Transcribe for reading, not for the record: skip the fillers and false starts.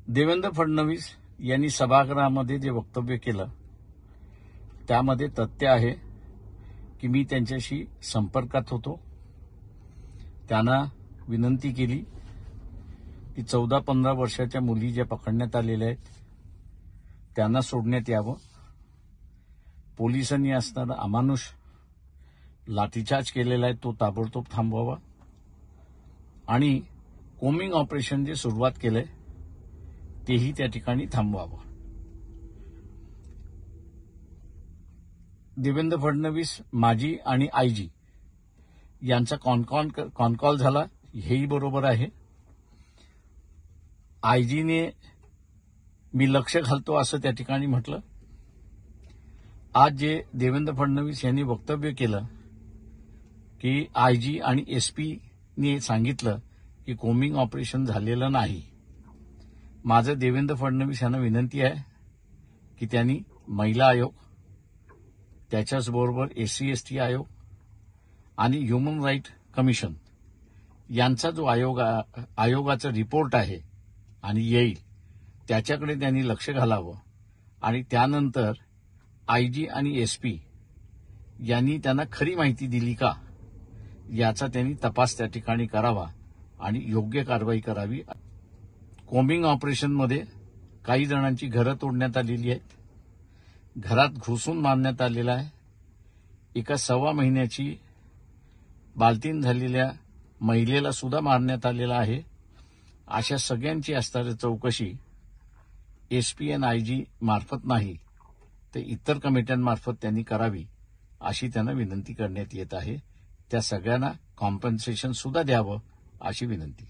देवेंद्र फडणवीस यांनी सभागृहामध्ये जे वक्तव्य केलं त्यामध्ये तथ्य आहे की मी त्यांच्याशी संपर्कात होतो. त्यांना विनंती केली की 14-15 वर्षाच्या मुली ज्या पकडण्यात आलेल्या आहेत त्यांना सोडण्यात यावं. पोलिसांनी असताना अमानुष लाठीचार्ज केलेला आहे तो ताबडतोब थांबवावा आणि कोमिंग ऑपरेशन जे सुरुवात केलंय तेही त्या ठिकाणी थांबवावं. देवेंद्र फडणवीस माजी आणि आयजी यांचा कॉल झाला हेही बरोबर आहे. आयजीने मी लक्ष घालतो असं त्या ठिकाणी म्हटलं. आज जे देवेंद्र फडणवीस यांनी वक्तव्य केलं की आयजी आणि एसपीने सांगितलं की कोमिंग ऑपरेशन झालेलं नाही. माझं देवेंद्र फडणवीस यांना विनंती आहे की त्यांनी महिला आयोग, त्याच्याचबरोबर SC/ST आयोग आणि ह्युमन राईट कमिशन यांचा जो आयोगाचा रिपोर्ट आहे आणि येईल त्याच्याकडे त्यांनी लक्ष घालावं आणि त्यानंतर आयजी आणि एसपी यांनी त्यांना खरी माहिती दिली का याचा त्यांनी तपास त्या ठिकाणी करावा आणि योग्य कारवाई करावी. कोमिंग ऑपरेशनमध्ये काही जणांची घरं तोडण्यात आलेली आहेत. घरात घुसून मारण्यात आलेला आहे. एका 1.25 महिन्याची बालतीन झालेल्या महिलेला सुद्धा मारण्यात आलेला आहे. अशा सगळ्यांची असणारी चौकशी एसपी आणि आयजी मार्फत नाही तर इतर कमिट्यांमार्फत त्यांनी करावी अशी त्यांना विनंती करण्यात येत आहे. त्या सगळ्यांना कॉम्पन्सेशन सुद्धा द्यावं अशी विनंती.